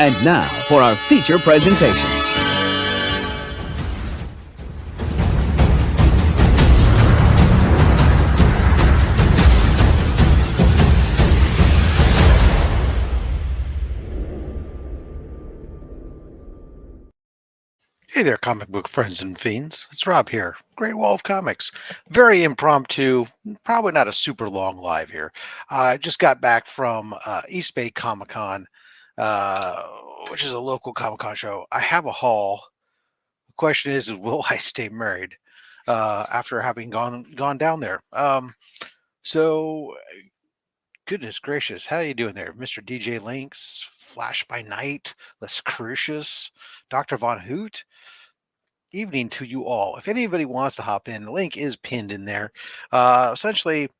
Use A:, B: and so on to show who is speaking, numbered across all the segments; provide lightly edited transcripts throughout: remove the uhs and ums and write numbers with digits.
A: And now for our feature presentation.
B: Hey there, comic book friends and fiends. It's Rob here, Great Wall of Comics. Very impromptu, probably not a super long live here. I just got back from East Bay Comic Con, uh, which is a local Comic Con show. I have a haul. The question is will I stay married after having gone down there? So, goodness gracious, how you doing there, Mr. DJ Links, Flash by Night, Les Crucius, Dr. Von Hoot? Evening to you all. If anybody wants to hop in, the link is pinned in there. Essentially,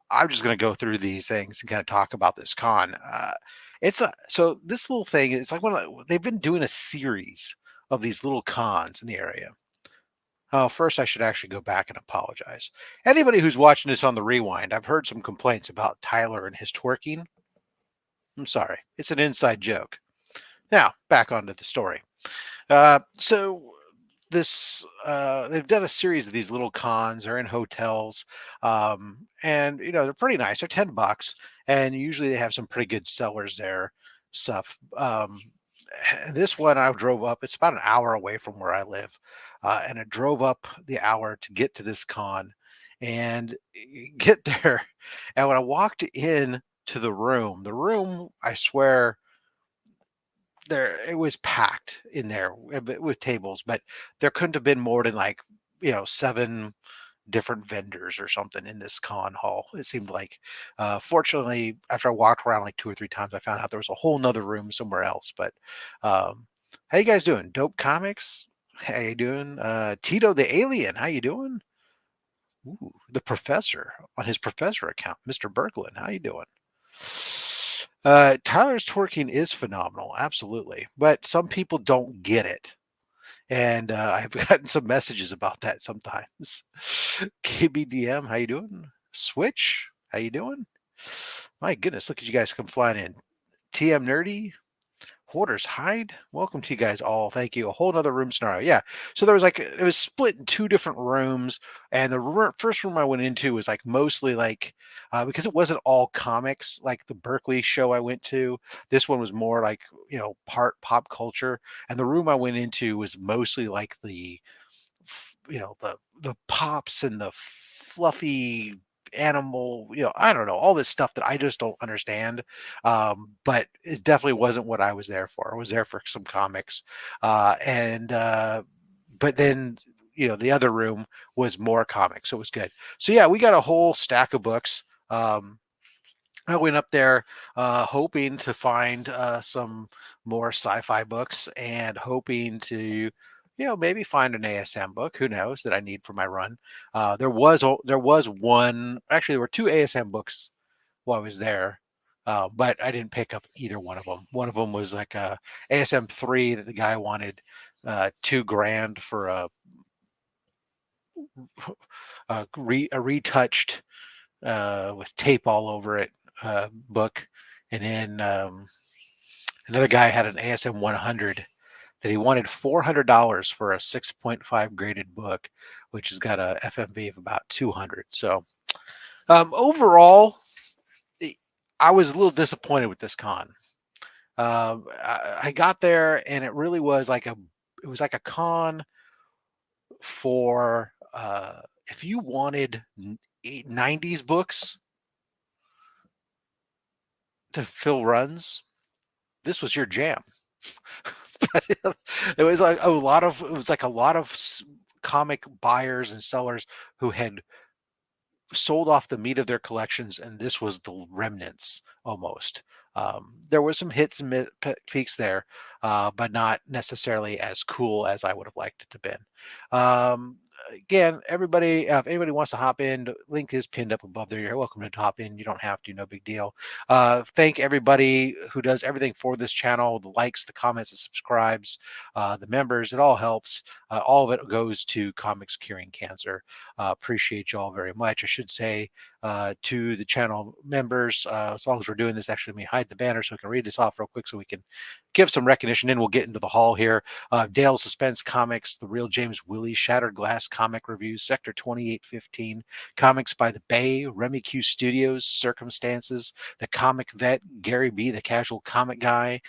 B: I'm just going to go through these things and kind of talk about this con. So this little thing is like they've been doing a series of these little cons in the area. First, I should actually go back and apologize. Anybody who's watching this on the rewind, I've heard some complaints about Tyler and his twerking. I'm sorry, it's an inside joke. Now, back onto the story. So they've done a series of these little cons. They're in hotels, and they're pretty nice. They're $10, and usually they have some pretty good sellers there. Stuff. This one I drove up. It's about an hour away from where I live, and I drove up the hour to get to this con, and get there. And when I walked in to the room, I swear it was packed in there with tables, but there couldn't have been more than 7 different vendors or something in this con hall. It seemed like, fortunately, after I walked around like 2 or 3 times, I found out there was a whole nother room somewhere else. But how you guys doing? Dope Comics, how you doing? Tito the Alien, how you doing? Ooh, the Professor on his Professor account, Mr. Berglund, how you doing? Tyler's twerking is phenomenal, absolutely, but some people don't get it, and I've gotten some messages about that sometimes. KBDM, how you doing? Switch, how you doing? My goodness, look at you guys come flying in. TM Nerdy, Hoarders Hide, welcome to you guys all. Thank you. A whole nother room scenario. Yeah. So there was it was split in 2 different rooms. And the first room I went into was mostly because it wasn't all comics, like the Berkeley show I went to. This one was more part pop culture. And the room I went into was mostly like the pops and the fluffy animal, I don't know, all this stuff that I just don't understand. But it definitely wasn't what I was there for. I was there for some comics. But then, the other room was more comics. So it was good. So yeah, we got a whole stack of books. I went up there hoping to find some more sci-fi books and hoping to maybe find an ASM book, who knows, that I need for my run. There was one, actually there were 2 ASM books while I was there, but I didn't pick up either one of them. One of them was like a ASM 3 that the guy wanted $2,000 for a retouched with tape all over it book, and then another guy had an ASM 100 that he wanted $400 for a 6.5 graded book, which has got a FMV of about 200. So overall, I was a little disappointed with this con. I got there and it really was like a con for if you wanted 90s books to fill runs, this was your jam. It was like a lot of comic buyers and sellers who had sold off the meat of their collections, and this was the remnants almost. There was some hits and peaks there, but not necessarily as cool as I would have liked it to have been. Again, everybody, if anybody wants to hop in, the link is pinned up above there. You're welcome to hop in. You don't have to, no big deal. Thank everybody who does everything for this channel, the likes, the comments, the subscribes, the members. It all helps. All of it goes to Comics Curing Cancer. Appreciate you all very much. I should say to the channel members. As long as we're doing this, actually, let me hide the banner so we can read this off real quick so we can give some recognition. Then we'll get into the haul here. Dale Suspense Comics, The Real James Willie, Shattered Glass Comic Reviews, Sector 2815, Comics by the Bay, Remy Q Studios, Circumstances, The Comic Vet, Gary B, the Casual Comic Guy,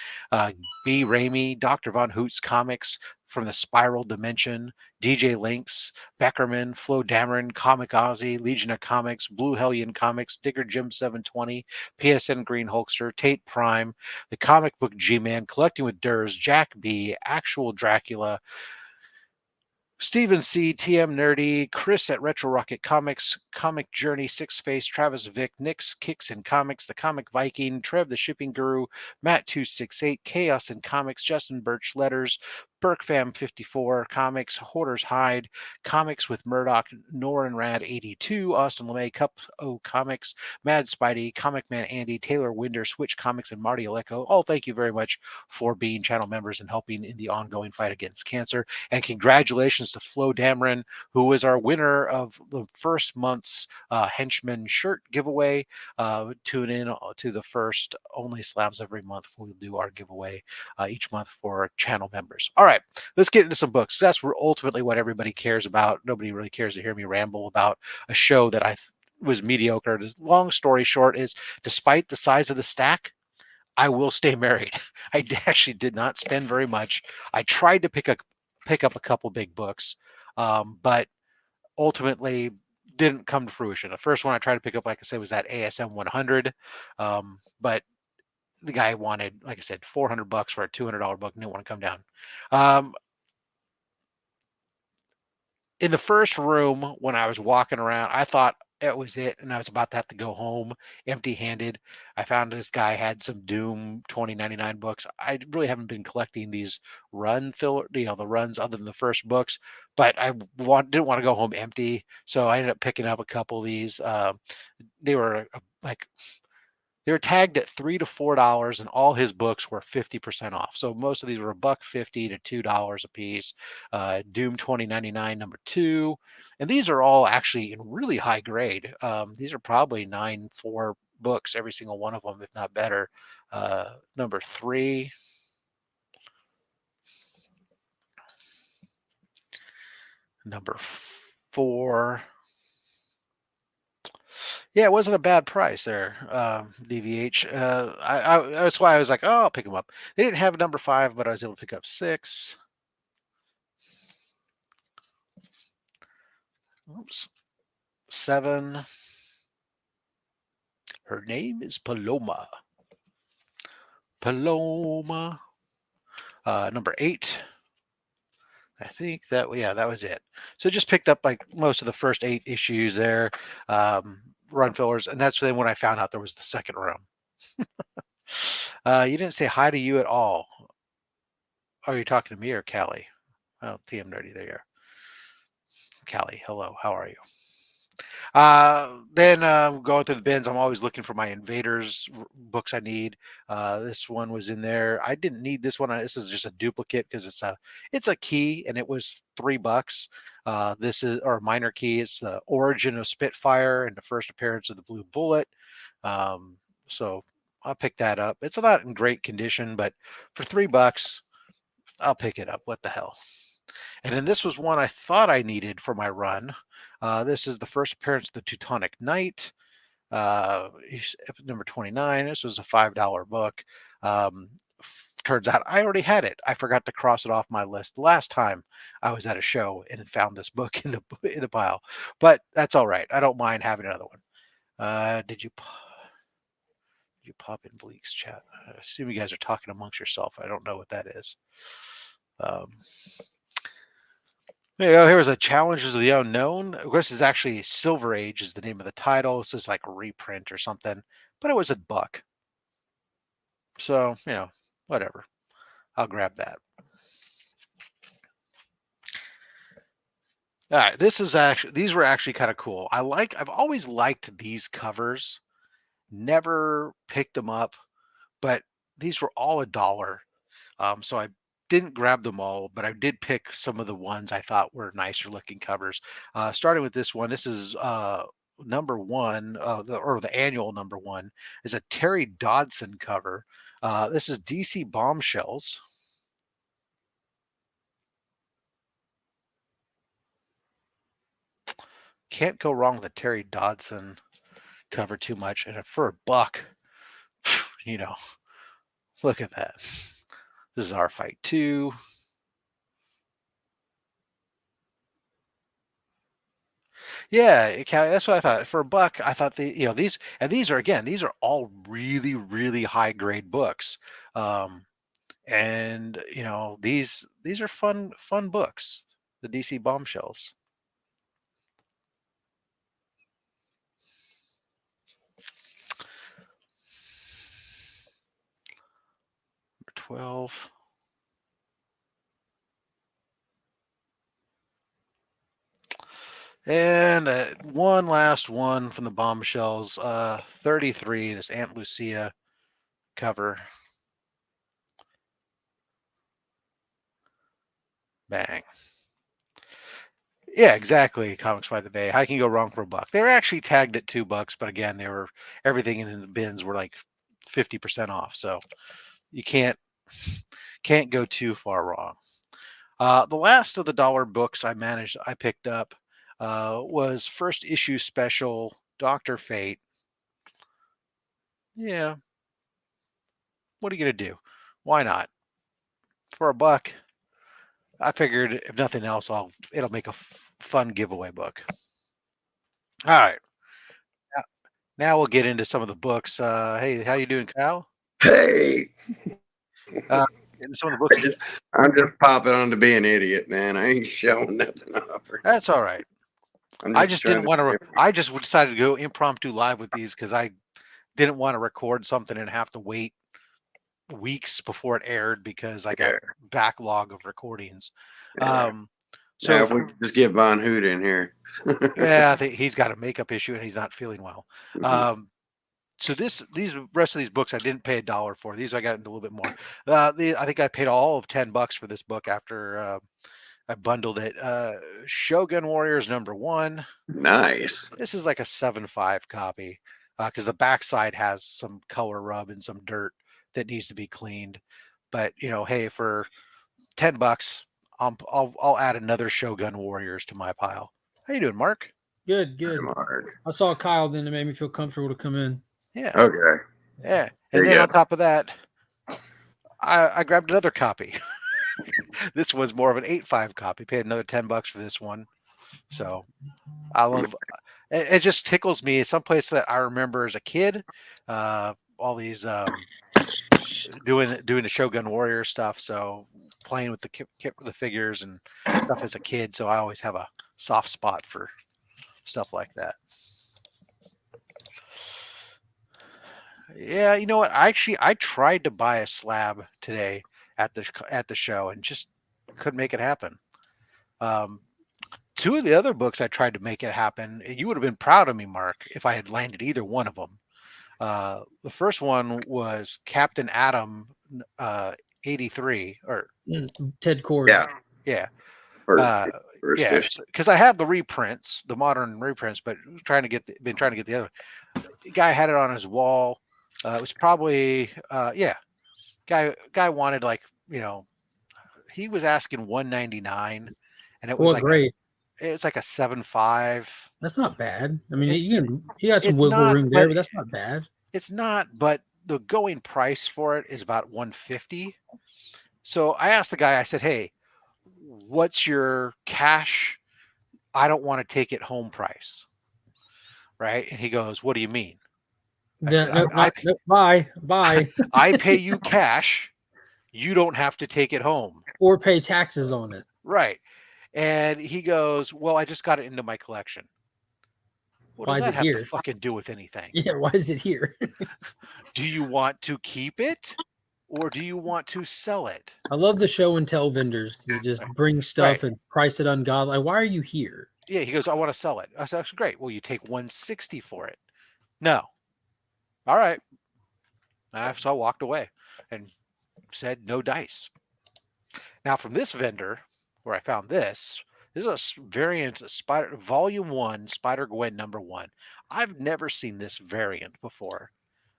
B: B. Ramey, Dr. Von Hoot's Comics, From the Spiral Dimension, DJ Lynx, Beckerman, Flo Dameron, Comic Ozzy, Legion of Comics, Blue Hellion Comics, Digger Jim 720, PSN Greenhulkster, Tate Prime, The Comic Book G-Man, Collecting with Durs, Jack B, Actual Dracula, Stephen C, TM Nerdy, Chris at Retro Rocket Comics, Comic Journey, Six Face, Travis Vick, Nix, Kicks in Comics, The Comic Viking, Trev the Shipping Guru, Matt268, Chaos in Comics, Justin Birch Letters, BurkFam54, Comics, Hoarders Hide, Comics with Murdoch, Norin Rad 82, Austin LeMay, Cup O Comics, Mad Spidey, Comic Man Andy, Taylor Winder, Switch Comics, and Marty Aleko. All thank you very much for being channel members and helping in the ongoing fight against cancer. And congratulations to Flo Dameron, who was our winner of the first month's Henchman shirt giveaway. Tune in to the first OnlySlabs every month. We'll do our giveaway each month for channel members. All right, let's get into some books. That's ultimately what everybody cares about. Nobody really cares to hear me ramble about a show that was mediocre. The long story short is, despite the size of the stack, I will stay married. I actually did not spend very much. I tried to pick up a couple big books, but ultimately didn't come to fruition. The first one I tried to pick up, like I said, was that ASM 100, but the guy wanted, like I said, $400 for a $200 book and didn't want to come down. In the first room, when I was walking around, I thought it was it, and I was about to have to go home empty-handed. I found this guy had some Doom 2099 books. I really haven't been collecting these the runs other than the first books, but I didn't want to go home empty, so I ended up picking up a couple of these. They were they were tagged at $3 to $4, and all his books were 50% off. So most of these were $1.50 to $2 a piece. Doom 2099 #2, and these are all actually in really high grade. These are probably 9.4 books, every single one of them, if not better. #3. #4. Yeah, it wasn't a bad price there, DVH. That's why I was like, oh, I'll pick them up. They didn't have a #5, but I was able to pick up 6. Oops. 7. Her name is Paloma. Paloma. #8. I think that was it. So just picked up like most of the first 8 issues there, run fillers, and that's then when I found out there was the second room. You didn't say hi to you at all. Are you talking to me or Callie? Oh, TM Nerdy, there you are. Callie, hello, how are you? Then going through the bins, I'm always looking for my Invaders books I need. This one was in there. I didn't need this one. This is just a duplicate because it's a key, and it was $3. This is a minor key. It's the Origin of Spitfire and the first appearance of the Blue Bullet. So I'll pick that up. It's not in great condition, but for $3, I'll pick it up. What the hell? And then this was one I thought I needed for my run. This is the first appearance of the Teutonic Knight. #29. This was a $5 book. Turns out I already had it. I forgot to cross it off my list last time I was at a show and found this book in the pile. But that's all right. I don't mind having another one. Did you pop in Bleak's chat? I assume you guys are talking amongst yourself. I don't know what that is. There you go. Here was a Challenges of the Unknown. Of course, it's actually Silver Age is the name of the title. This is like a reprint or something, but it was a buck. So, whatever. I'll grab that. All right. These were actually kind of cool. I've always liked these covers. Never picked them up, but these were all $1. So I didn't grab them all, but I did pick some of the ones I thought were nicer looking covers. Starting with this one. This is number one, the annual number one, is a Terry Dodson cover. This is DC Bombshells. Can't go wrong with a Terry Dodson cover too much. And for $1, you know, look at that. This is our fight 2. Yeah, that's what I thought. For $1, I thought these are all really, really high grade books. And these are fun books. The DC Bombshells. Number 12. And one last one from the Bombshells, 33, this Aunt Lucia cover. Bang. Yeah, exactly. Comics by the Bay. How can you go wrong for $1? They were actually tagged at $2, but again, everything in the bins were like 50% off. So you can't go too far wrong. The last of the dollar books I picked up was first issue special Dr. Fate. Yeah. What are you going to do? Why not? For $1, I figured if nothing else, it'll make a fun giveaway book. All right. Now we'll get into some of the books. Hey, how you doing, Kyle?
C: Hey.
B: Some of the books.
C: I'm just popping on to be an idiot, man. I ain't showing nothing off.
B: That's all right. I just didn't want to. I just decided to go impromptu live with these because I didn't want to record something and have to wait weeks before it aired because I got backlog of recordings.
C: So if we just get Von Hoot in here.
B: Yeah, I think he's got a makeup issue and he's not feeling well. So these rest of these books I didn't pay $1 for. These I got into a little bit more. I think I paid all of $10 for this book after I bundled it. Shogun Warriors #1.
C: Nice.
B: This is like a 7.5 copy because the backside has some color rub and some dirt that needs to be cleaned. But hey, for $10, I'll add another Shogun Warriors to my pile. How you doing, Mark?
D: Good. I saw Kyle, then it made me feel comfortable to come in.
B: Yeah.
C: Okay.
B: Yeah. And then on top of that, I grabbed another copy. This was more of an 8.5 copy. Paid another $10 for this one. So I love it. Just tickles me. Someplace that I remember as a kid. All these doing the Shogun Warrior stuff. So playing with the figures and stuff as a kid. So I always have a soft spot for stuff like that. Yeah, you know what? I tried to buy a slab today at the show and just couldn't make it happen. Two of the other books I tried to make it happen. You would have been proud of me, Mark, if I had landed either one of them. The first one was Captain Atom 83 or
D: Ted Cord.
B: Yeah.
C: First
B: because I have the reprints, the modern reprints, but been trying to get the other. The guy had it on his wall. It was probably guy wanted he was asking $199, and it was like
D: great.
B: It's like a 7.5.
D: That's not bad. I mean, you got some wiggle room there, but that's not bad.
B: It's not, but the going price for it is about $150. So I asked the guy, I said, hey, what's your cash? I don't want to take it home price. Right. And he goes, what do you mean?
D: Bye.
B: I pay you cash. You don't have to take it home.
D: Or pay taxes on it.
B: Right. And he goes, well, I just got it into my collection. What does that have to fucking do with anything?
D: Yeah, why is it here?
B: Do you want to keep it or do you want to sell it?
D: I love the show and tell vendors that just bring stuff and price it ungodly. Why are you here?
B: Yeah, he goes, I want to sell it. I said, that's great. Well, you take $160 for it. No. All right. So I walked away and said no dice. Now from this vendor where I found this This is variant Spider Volume 1, Spider-Gwen #1. I've never seen this variant before.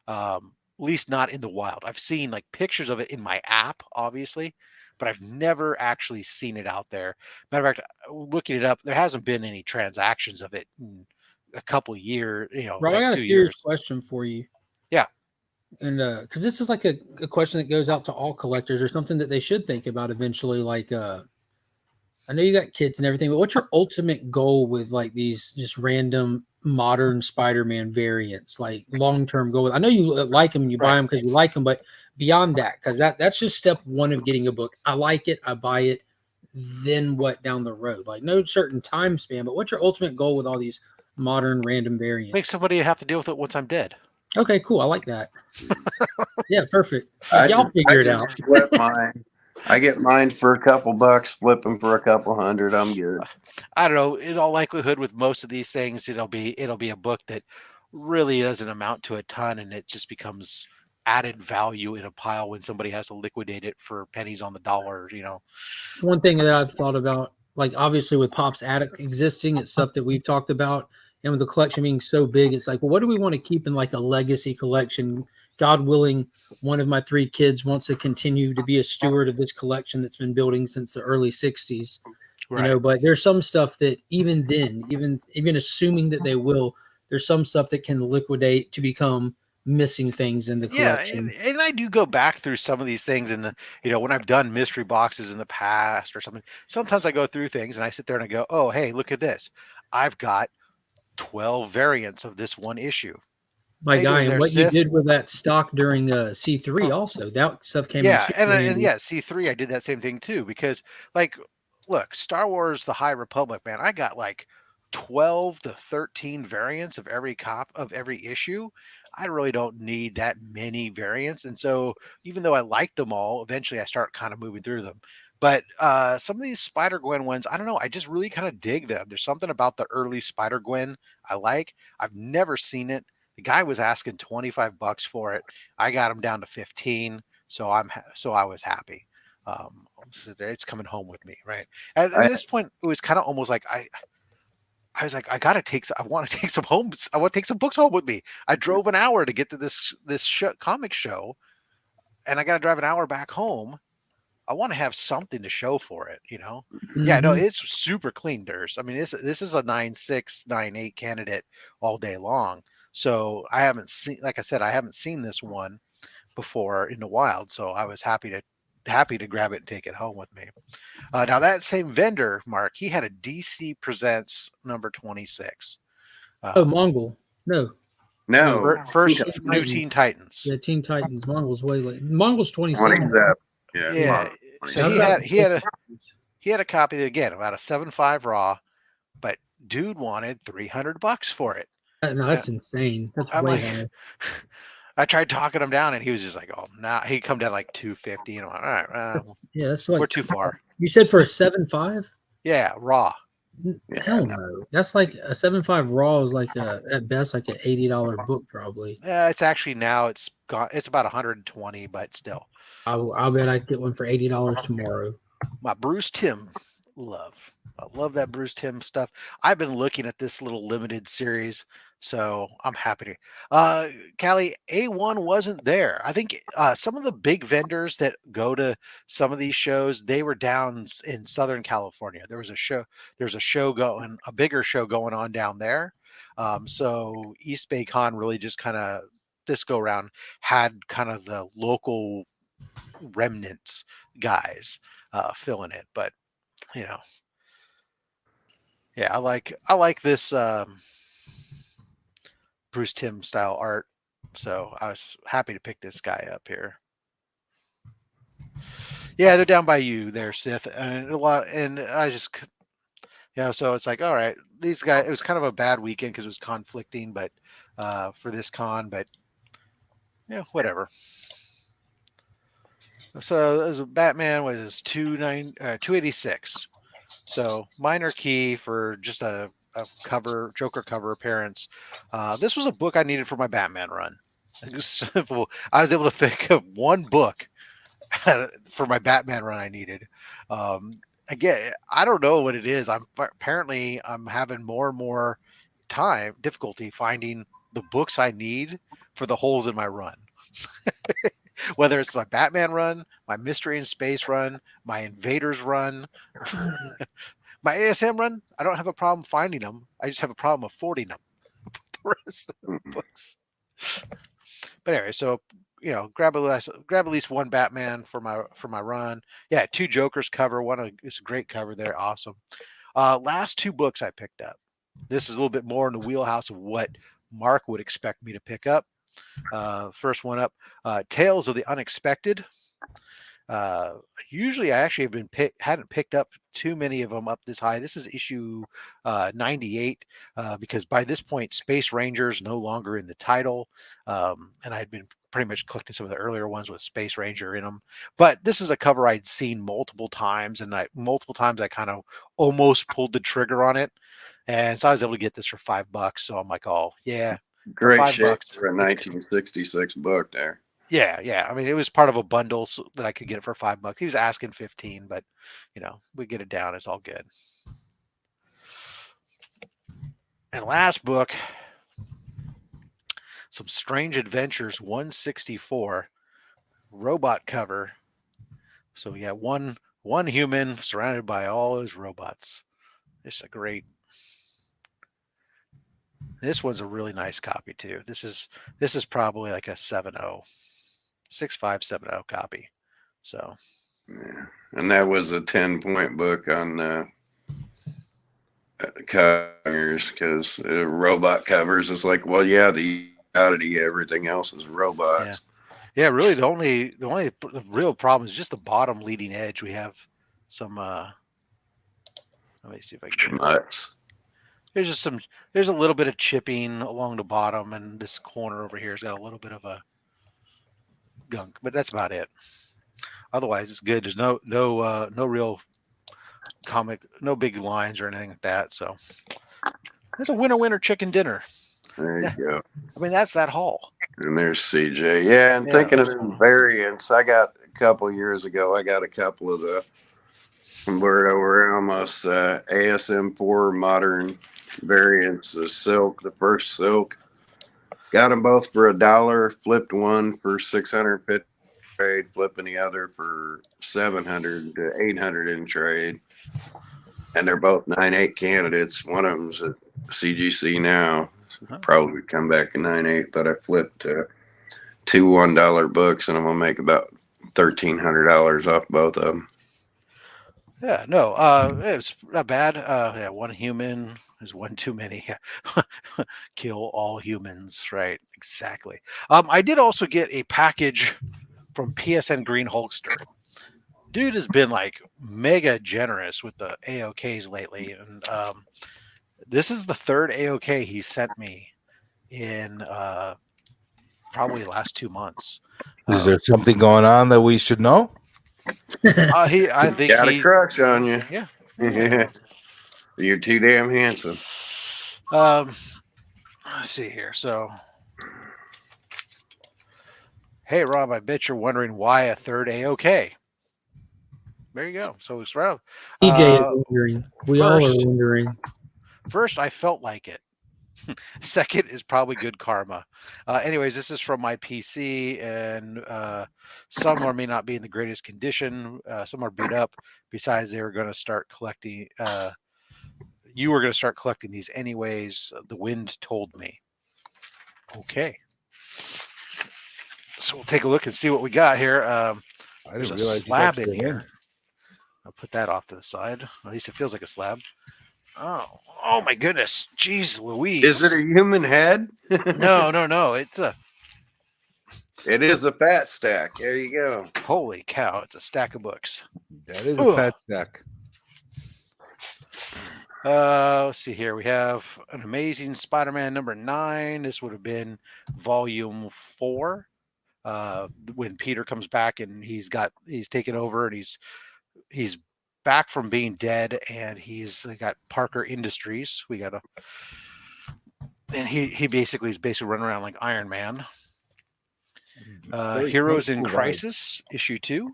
B: At least not in the wild. I've seen like pictures of it in my app, obviously, but I've never actually seen it out there. Matter of fact, looking it up, there hasn't been any transactions of it in a couple years,
D: Rob, I
B: like
D: got a
B: 2
D: serious
B: years.
D: question for you.
B: Yeah.
D: And because this is like a question that goes out to all collectors or something that they should think about eventually. Like, I know you got kids and everything, but what's your ultimate goal with like these just random modern Spider-Man variants, like long-term goal? I know you like them and you buy them because you like them, but beyond that, because that's just step one of getting a book. I like it, I buy it. Then what down the road? Like no certain time span, but what's your ultimate goal with all these modern random variants?
B: Make somebody have to deal with it once I'm dead.
D: Okay, cool. I like that. Yeah, perfect.
C: I
D: Y'all
C: just-
D: figure
C: I
D: it out.
C: just flip mine. I get mine for a couple bucks, flip them for a couple hundred. I'm good.
B: I don't know. In all likelihood, with most of these things, it'll be a book that really doesn't amount to a ton, and it just becomes added value in a pile when somebody has to liquidate it for pennies on the dollar.
D: One thing that I've thought about, like obviously with Pop's Attic existing, it's stuff that we've talked about, and with the collection being so big, it's like, well, what do we want to keep in like a legacy collection? God willing, one of my 3 kids wants to continue to be a steward of this collection that's been building since the early 60s.
B: Right.
D: But there's some stuff that even then, even assuming that they will, there's some stuff that can liquidate to become missing things in the collection.
B: Yeah, and I do go back through some of these things, and when I've done mystery boxes in the past or something, sometimes I go through things and I sit there and I go, oh, hey, look at this. I've got 12 variants of this one issue.
D: My
B: How you
D: guy,
B: doing
D: and
B: there,
D: what you
B: Sith?
D: did with that stock during C3 also, that stuff came in
B: Yeah,
D: super
B: and
D: handy.
B: yeah, C3, I did that same thing too, because like, look, Star Wars: The High Republic, man, I got like 12 to 13 variants of every issue. I really don't need that many variants, and so even though I like them all, eventually I start kind of moving through them. But some of these Spider Gwen ones, I don't know, I just really kind of dig them. There's something about the early Spider Gwen I like. I've never seen it. The guy was asking $25 for it. I got him down to 15, so I was happy. It's coming home with me, right? At this point, it was kind of almost like I was like, I want to take some home. I want to take some books home with me. I drove an hour to get to this comic show, and I got to drive an hour back home. I want to have something to show for it, Yeah, no,
D: Mhm.
B: it's super clean, Durs. I mean, this is a 9.6, 9.8 candidate all day long. So I haven't seen, like I said, I haven't seen this one before in the wild. So I was happy to grab it and take it home with me. Now that same vendor, Mark, he had a DC Presents number 26.
D: Oh, Mongol. No.
C: No,
B: First
D: Teen
B: new
D: Titans.
B: Teen Titans.
D: Yeah, Teen Titans. Mongol's way late. Mongol's
C: 27.
D: 27.
C: Yeah.
B: Yeah. So
D: How about
B: he had a copy again about a 7.5 raw, but dude wanted $300 for it.
D: No, that's insane. That's
B: I'm
D: way
B: like,
D: high.
B: I tried talking him down, and he was just like, "Oh, nah." He'd come down like 250, and I'm like, "All right,
D: Yeah, that's like
B: we're too far."
D: You said for a 7.5?
B: Yeah, raw.
D: Hell no. That's like a 7.5 raw is like at best like an $80 book probably.
B: It's actually now it's about 120, but still.
D: I'll bet I'd get one for $80 tomorrow.
B: My Bruce Timm love. I love that Bruce Timm stuff. I've been looking at this little limited series, so I'm happy to. Callie, A1 wasn't there. I think some of the big vendors that go to some of these shows, they were down in Southern California. There's a bigger show going on down there. So East Bay Con really just kind of this go around had kind of the local remnants guys filling it, but yeah, I like this Bruce Timm style art, so I was happy to pick this guy up here. Yeah, they're down by you there, Sith, and I just so it's like, all right, these guys. It was kind of a bad weekend because it was conflicting, but for this con, but yeah, whatever. So as Batman was 286. So minor key for just a Joker cover appearance. This was a book I needed for my Batman run. It was simple. I was able to pick up one book for my Batman run I needed. again, I don't know what it is. Apparently I'm having more and more difficulty finding the books I need for the holes in my run. Whether it's my Batman run, my Mystery in Space run, my Invaders run, my ASM run, I don't have a problem finding them. I just have a problem affording them. The rest of the books. But anyway, so grab at least one Batman for my run. Yeah, 2 Jokers cover. It's a great cover there, awesome. Last 2 books I picked up. This is a little bit more in the wheelhouse of what Mark would expect me to pick up. First one up, Tales of the Unexpected. Usually I actually hadn't picked up too many of them up this high. This is issue 98 because by this point Space Ranger's no longer in the title, and I'd been pretty much collecting some of the earlier ones with Space Ranger in them. But this is a cover I'd seen multiple times, and I kind of almost pulled the trigger on it, and so I was able to get this for $5. So I'm like, oh yeah,
C: Great
B: $5
C: shape for a 1966 book there.
B: Yeah. I mean, it was part of a bundle so that I could get it for $5. He was asking 15, but we get it down. It's all good. And last book, some Strange Adventures 164 robot cover. So yeah, one human surrounded by all his robots. It's a great. This one's a really nice copy too. This is probably like a 7.0. 6570 copy. So
C: yeah. And that was a 10-point book on covers, because robot covers is like, well, yeah, the oddity, everything else is robots.
B: Yeah, really the real problem is just the bottom leading edge. We have some let me see if I can
C: Nuts.
B: There's a little bit of chipping along the bottom, and this corner over here has got a little bit of a gunk, but that's about it. Otherwise it's good. There's no real comic, no big lines or anything like that. So it's a winner chicken dinner.
C: There you go.
B: I mean, that's that haul.
C: And there's CJ. Yeah, and thinking of variants, I got a couple years ago, I got a couple of the Humberto Ramos ASM4 modern variants of Silk, the first Silk. Got them both for $1. Flipped one for $650 trade, flipping the other for $700 to $800 in trade. And they're both 9.8 candidates. One of them's at CGC now. Probably would come back in 9.8, but I flipped 2 $1 books, and I'm gonna make about $1,300 off both of them.
B: Yeah, no, it's not bad. Yeah, one human is one too many. Kill all humans, right? Exactly. I did also get a package from PSN Greenhulkster. Dude has been like mega generous with the AOKs lately, and this is the 3rd AOK he sent me in probably the last 2 months.
E: Is there something going on that we should know?
B: I think
C: got a crush on you.
B: Yeah.
C: You're too damn handsome.
B: Let's see here. So, hey Rob, I bet you're wondering why a 3rd AOK. There you go. So it's right.
D: EJ is wondering. We all are wondering.
B: First, I felt like it. Second is probably good karma. Anyways, this is from my PC, and some may not be in the greatest condition. Some are beat up. Besides, they were going to start collecting. You were going to start collecting these anyways. The wind told me. Okay. So we'll take a look and see what we got here. There's a slab in here. I'll put that off to the side. At least it feels like a slab. Oh my goodness. Jeez Louise.
C: Is it a human head?
B: No.
C: It is a fat stack. There you go.
B: Holy cow. It's a stack of books.
E: That is a fat stack.
B: Let's see here. We have an Amazing Spider-Man number 9. This would have been volume 4. When Peter comes back and he's taken over, and he's back from being dead, and he's got Parker Industries. And he basically running around like Iron Man. Heroes in Crisis, issue 2.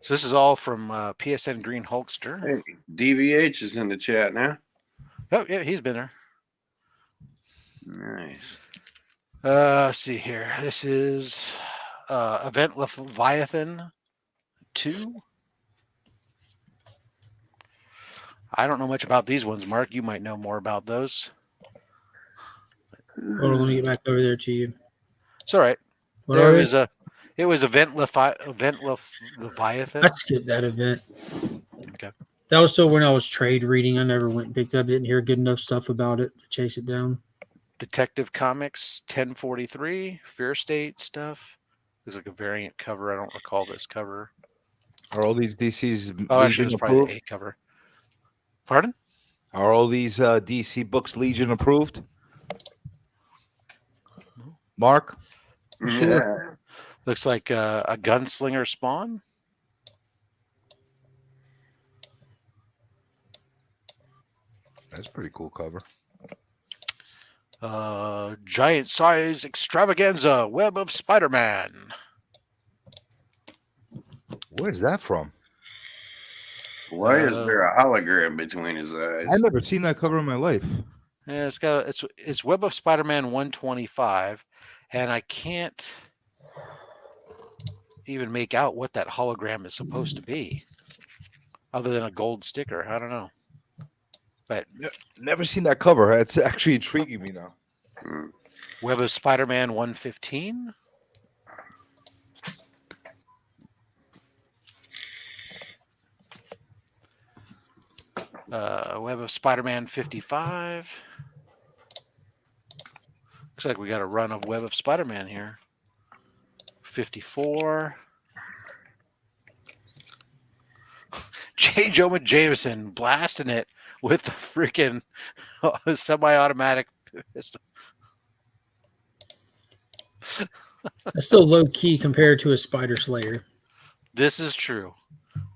B: So this is all from PSN Greenhulkster.
C: Hey, DVH is in the chat now.
B: Oh, yeah, he's been there.
C: Nice.
B: Let's see here. This is Event Leviathan 2. I don't know much about these ones, Mark. You might know more about those.
D: Hold on, let me get back over there to you.
B: It's all right.
D: What are they?
B: It was Event Leviathan.
D: I skipped that event.
B: Okay.
D: That was still when I was trade reading. I never went and picked up. Didn't hear good enough stuff about it to chase it down.
B: Detective Comics 1043, Fear State stuff. Looks like a variant cover. I don't recall this cover.
E: Are all these DC's
B: Oh, actually,
E: Legion
B: it's probably
E: approved?
B: the A cover. Pardon?
E: Are all these DC books Legion approved? Mark?
D: Sure.
B: Looks like a gunslinger spawn.
E: That's a pretty cool cover.
B: Giant size extravaganza, Web of Spider-Man.
E: Where's that from?
C: Why is there a hologram between his eyes?
E: I've never seen that cover in my life.
B: Yeah, it's Web of Spider-Man 125, and I can't even make out what that hologram is supposed to be, other than a gold sticker. I don't know. But
E: Never seen that cover. It's actually intriguing me now.
B: Web of Spider-Man 115. Web of Spider-Man 55. Looks like we got a run of Web of Spider-Man here. 54. J. Jonah Jameson blasting it with the freaking semi-automatic pistol.
D: That's still low key compared to a Spider Slayer.
B: This is true.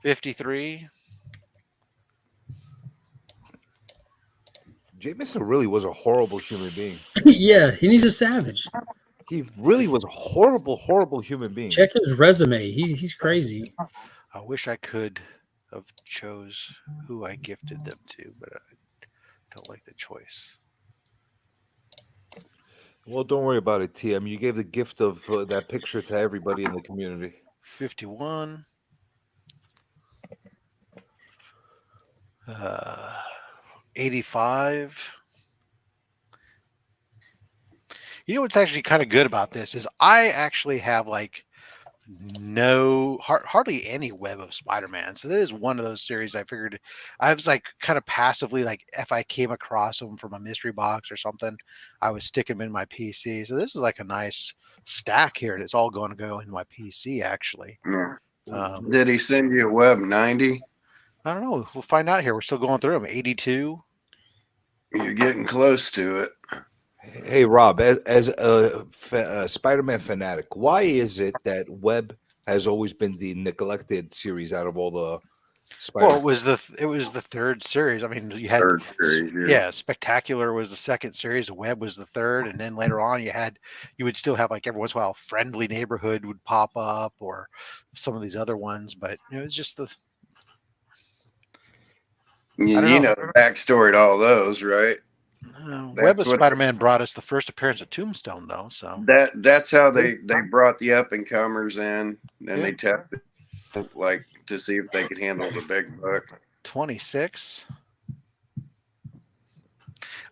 B: 53.
E: Jameson really was a horrible human being.
D: Yeah, and he's a savage.
E: He really was a horrible, horrible human being.
D: Check his resume. He's crazy.
B: I wish I could have chose who I gifted them to, but I don't like the choice.
E: Well, don't worry about it, TM. You gave the gift of that picture to everybody in the community.
B: 51. 85. You know what's actually kind of good about this is I actually have like hardly any Web of Spider-Man. So this is one of those series I figured I was like kind of passively, like if I came across them from a mystery box or something, I would stick them in my PC. So this is like a nice stack here. And it's all going to go in my PC actually.
C: Yeah. Did he send you a Web 90?
B: I don't know. We'll find out here. We're still going through them. 82.
C: You're getting close to it.
E: Hey, Rob, as a Spider-Man fanatic, why is it that Web has always been the neglected series out of all the Spider-Man?
B: Well, it was the third series. I mean, you had
C: Third series,
B: Spectacular was the second series, Web was the third, and then later on you would still have like every once in a while Friendly Neighborhood would pop up or some of these other ones, but it was just the
C: You know the backstory to all those, right?
B: Web of Spider-Man brought us the first appearance of Tombstone, though. So
C: that's how they brought the up and comers in, and they tapped it, like to see if they could handle the big buck.
B: 26.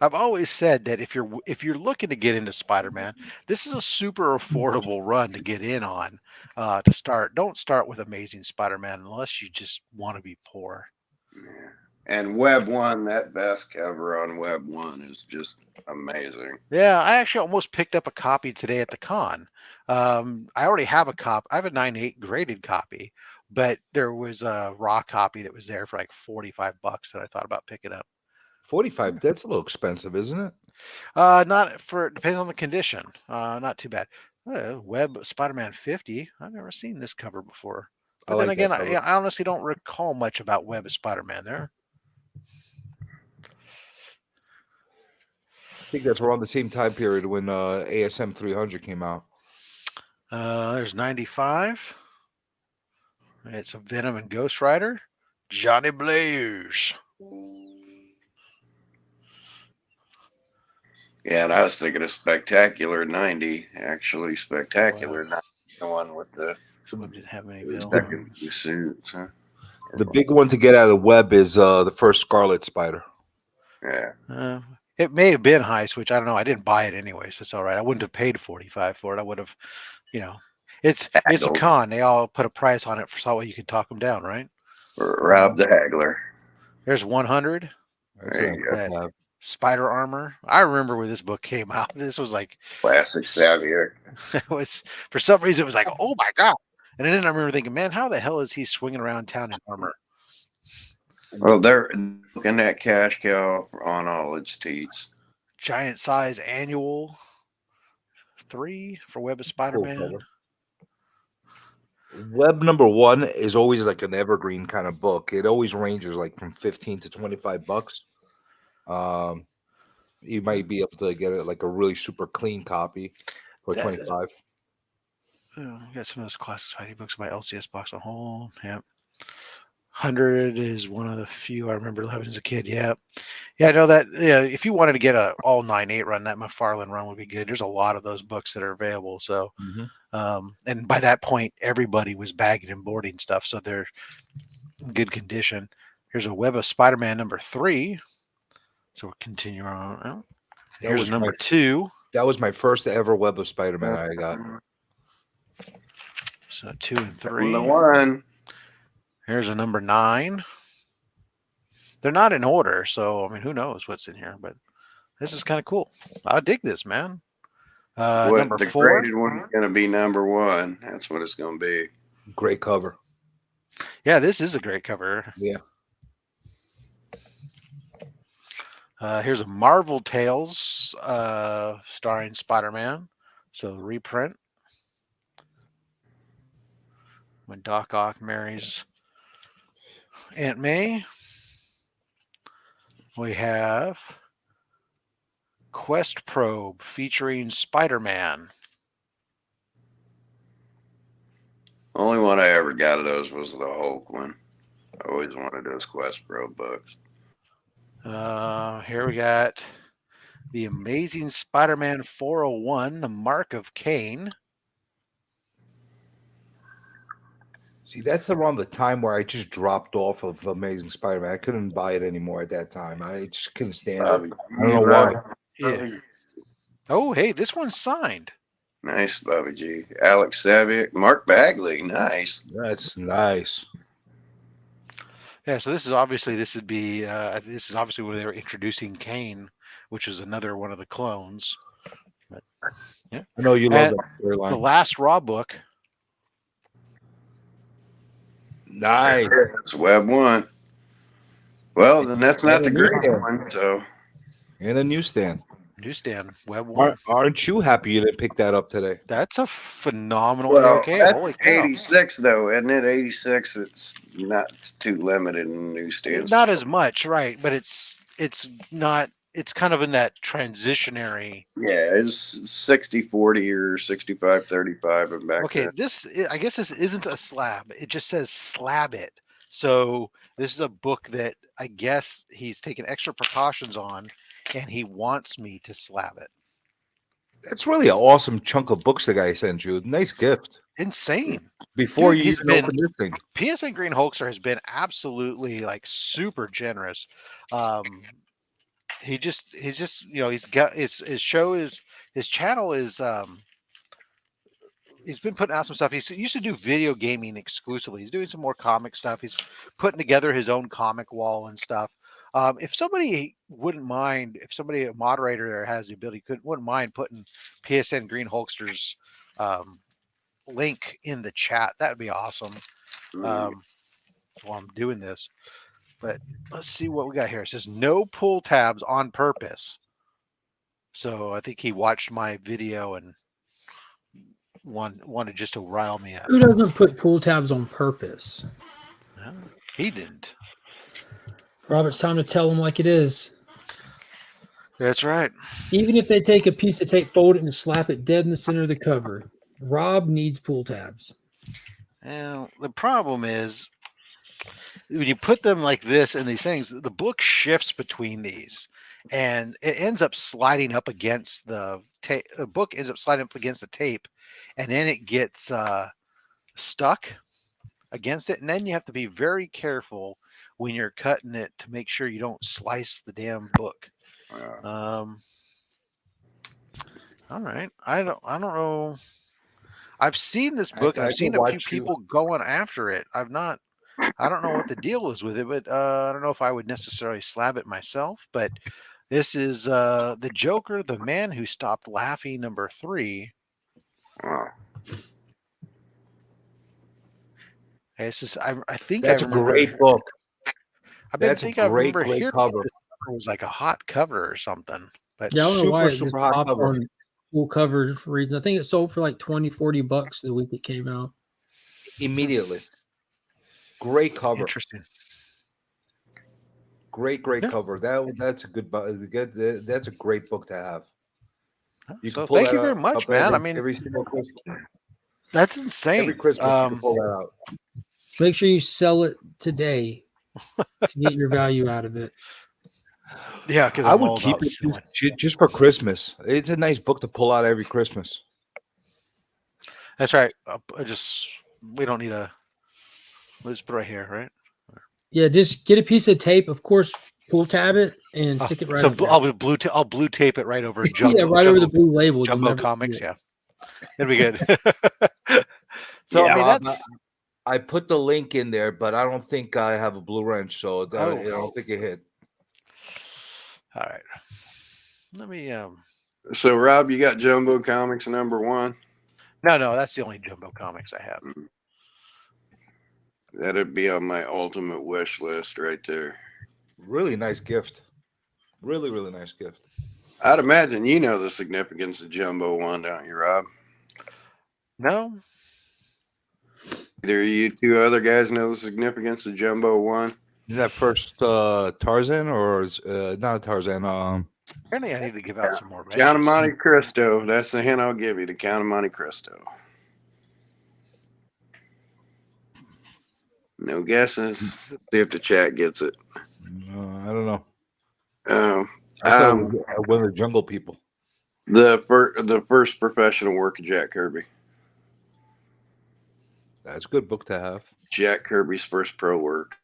B: I've always said that if you're looking to get into Spider-Man, this is a super affordable run to get in on. To start, don't start with Amazing Spider-Man unless you just want to be poor.
C: Yeah. And Web 1, that best cover on Web 1 is just amazing.
B: Yeah, I actually almost picked up a copy today at the con. I already have a copy. I have a 9.8 graded copy, but there was a raw copy that was there for like $45 that I thought about picking up.
E: 45, that's a little expensive, isn't it?
B: Not for, depends on the condition. Not too bad. Web Spider-Man 50. I've never seen this cover before. But then again, I honestly don't recall much about Web of Spider-Man there.
E: I think that's around the same time period when ASM 300 came out.
B: There's 95. It's a Venom and Ghost Rider. Johnny Blaze.
C: Yeah, and I was thinking of Spectacular 90. Actually, Spectacular 90, the one with the
B: Someone didn't have any
C: second
B: villains.
C: suits. Huh?
E: The big one to get out of web is the first Scarlet Spider.
C: Yeah.
B: It may have been Heist, which I don't know. I didn't buy it anyway, so it's all right. I wouldn't have paid $45 for it. I would have, it's a
C: Haggled.
B: con. They all put a price on it so you can talk them down, right?
C: Rob the Haggler.
B: There's 100.
E: That's
C: There
E: what
C: you
E: I
B: that-
E: have.
B: Spider Armor. I remember when this book came out. This was like,
C: Classic Xavier.
B: it was, for some reason, it was like, oh my God. And then I remember thinking, man, how the hell is he swinging around town in armor?
C: Well, they're looking that cash cow on all its teats.
B: Giant size annual 3 for Web of Spider-Man.
E: cover. Web number 1 is always like an evergreen kind of book. It always ranges like from 15 to 25 bucks. You might be able to get it like a really super clean copy for 25.
B: We got some of those classic Spidey books by LCS Box on Hold. Yep. 100 is one of the few I remember having as a kid. Yeah. I know that. Yeah, if you wanted to get a all 9/8 run, that McFarlane run would be good. There's a lot of those books that are available. So, and by that point, everybody was bagging and boarding stuff, so they're in good condition. Here's a Web of Spider-Man number 3. So we'll continue on. Oh, here's number 2.
E: That was my first ever Web of Spider-Man I got.
B: So 2 and 3.
C: The one.
B: Here's a number 9. They're not in order, so I mean, who knows what's in here? But this is kind of cool. I dig this, man. Number
C: The
B: 4.
C: graded one is going to be number 1. That's what it's going to be.
E: Great cover.
B: Yeah, this is a great cover.
E: Yeah.
B: Here's a Marvel Tales starring Spider-Man. So the reprint. When Doc Ock marries Aunt May. We have Quest Probe featuring Spider-Man.
C: Only one I ever got of those was the Hulk one. I always wanted those Quest Pro books.
B: Here we got The Amazing Spider-Man 401, The Mark of Cain.
E: See, that's around the time where I just dropped off of Amazing Spider-Man. I couldn't buy it anymore at that time. I just couldn't stand it. I don't know why.
B: Yeah. Oh, hey, this one's signed.
C: Nice, Bobby G. Alex Savick, Mark Bagley. Nice.
E: That's nice.
B: Yeah, so this is obviously where they were introducing Kane, which is another one of the clones. But, yeah,
E: I know you love
B: And
E: that storyline.
B: the last Raw book.
E: Nice.
C: It's Web 1. Well, then that's not the great
E: Yeah.
C: one. So
E: And a newsstand.
B: Newsstand, Web 1.
E: Aren't you happy you didn't pick that up today?
B: That's a phenomenal
C: well,
B: AOK.
C: that's
B: Holy cow.
C: 86 though, isn't it? 86. It's too limited in newsstands.
B: Not as much, right? But it's not. It's kind of in that transitionary.
C: Yeah, it's 60-40 or 65-35 and back.
B: Okay,
C: then.
B: I guess this isn't a slab. It just says slab it. So this is a book that I guess he's taken extra precautions on, and he wants me to slab it.
E: That's really an awesome chunk of books the guy sent you. Nice gift.
B: Insane.
E: Before
B: Dude,
E: you
B: he's
E: even
B: been-
E: open this thing.
B: PSN Greenhulkster has been absolutely like super generous. He's just he's got his channel is he's been putting out some stuff. He used to do video gaming exclusively. He's doing some more comic stuff. He's putting together his own comic wall and stuff. If somebody wouldn't mind, a moderator there has the ability, wouldn't mind putting PSN Greenhulkster's link in the chat, that'd be awesome. While I'm doing this, but let's see what we got here. It says no pull tabs on purpose. So I think he watched my video and wanted just to rile me up.
D: Who doesn't put pull tabs on purpose?
B: No, he didn't.
D: Robert, it's time to tell them like it is.
B: That's right.
D: Even if they take a piece of tape, fold it, and slap it dead in the center of the cover, Rob needs pull tabs.
B: Well, the problem is when you put them like this in these things, the book shifts between these, and it ends up sliding up against the tape. The book ends up sliding up against the tape, and then it gets stuck against it, and then you have to be very careful when you're cutting it to make sure you don't slice the damn book. All right, I don't know. I've seen this book. I've seen a few people going after it. I don't know what the deal is with it, but I don't know if I would necessarily slab it myself. But this is the Joker, the Man Who Stopped Laughing, #3. This is I think
E: that's
B: I remember,
E: a great book.
B: That's a great cover. This cover was like a hot cover or something. But
D: yeah, I don't know why it just
E: super hot
D: popped
E: cover.
D: on full cover for reasons. I think it sold for like $20-$40 the week it came out.
E: Immediately. Great cover.
B: Interesting.
E: Great cover. That's a good. That's a great book to have.
B: So thank you very much, man. I mean,
E: every single Christmas.
B: That's insane.
E: Every Christmas, you can pull that out.
D: Make sure you sell it today to get your value out of it.
B: Yeah, because
E: I would keep it just for Christmas. It's a nice book to pull out every Christmas.
B: That's right. We don't need a. We'll just put it right here, right?
D: Yeah, just get a piece of tape, of course, pull tab it and stick it right.
B: So I'll blue tape it right over Jumbo.
D: Yeah, right over the blue label.
B: Jumbo Comics, yeah. It'd be good. So yeah, I mean,
E: I put the link in there, but I don't think I have a blue wrench, so I don't think it hit.
B: All right. Let me.
C: So Rob, you got Jumbo Comics #1?
B: No, that's the only Jumbo Comics I have.
C: That'd be on my ultimate wish list right there.
E: Really nice gift. Really, really nice gift.
C: I'd imagine you know the significance of Jumbo 1, don't you, Rob?
B: No.
C: Either you two other guys know the significance of Jumbo 1?
E: Is that first Tarzan or not Tarzan?
B: Apparently, I need to give out some more.
C: Count of Monte Cristo. That's the hint I'll give you. The Count of Monte Cristo. No guesses. See if the chat gets it.
E: I don't know.
C: I
E: thought it was one of the Jungle People.
C: The first professional work of Jack Kirby.
E: That's a good book to have.
C: Jack Kirby's first pro work.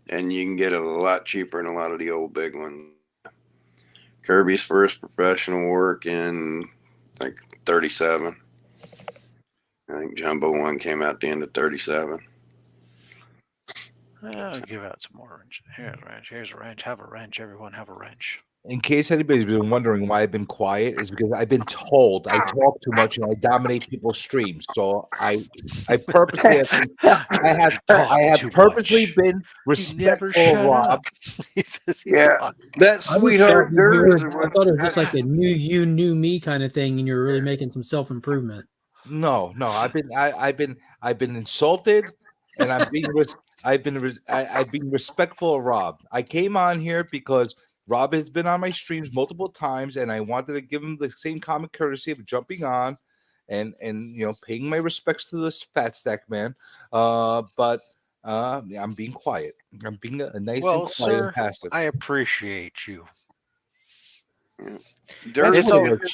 C: And you can get it a lot cheaper than a lot of the old big ones. Kirby's first professional work in like 37. I think Jumbo 1 came out at the end of 37.
B: I'll give out some more wrench. Here's a wrench. Here's a wrench. Have a wrench. Everyone have a wrench.
E: In case anybody's been wondering why I've been quiet, is because I've been told I talk too much and I dominate people's streams. So I purposely have purposely been respectful of Rob.
B: He says
C: that sweetheart Durs.
D: I thought it was just like a new you, new me kind of thing, and you're really making some self-improvement.
E: No, I've been insulted, and I've been respectful of Rob. I came on here because Rob has been on my streams multiple times, and I wanted to give him the same common courtesy of jumping on and paying my respects to this fat stack man. But I'm being quiet. I'm being a nice and quiet and passive.
B: I appreciate you.
E: That's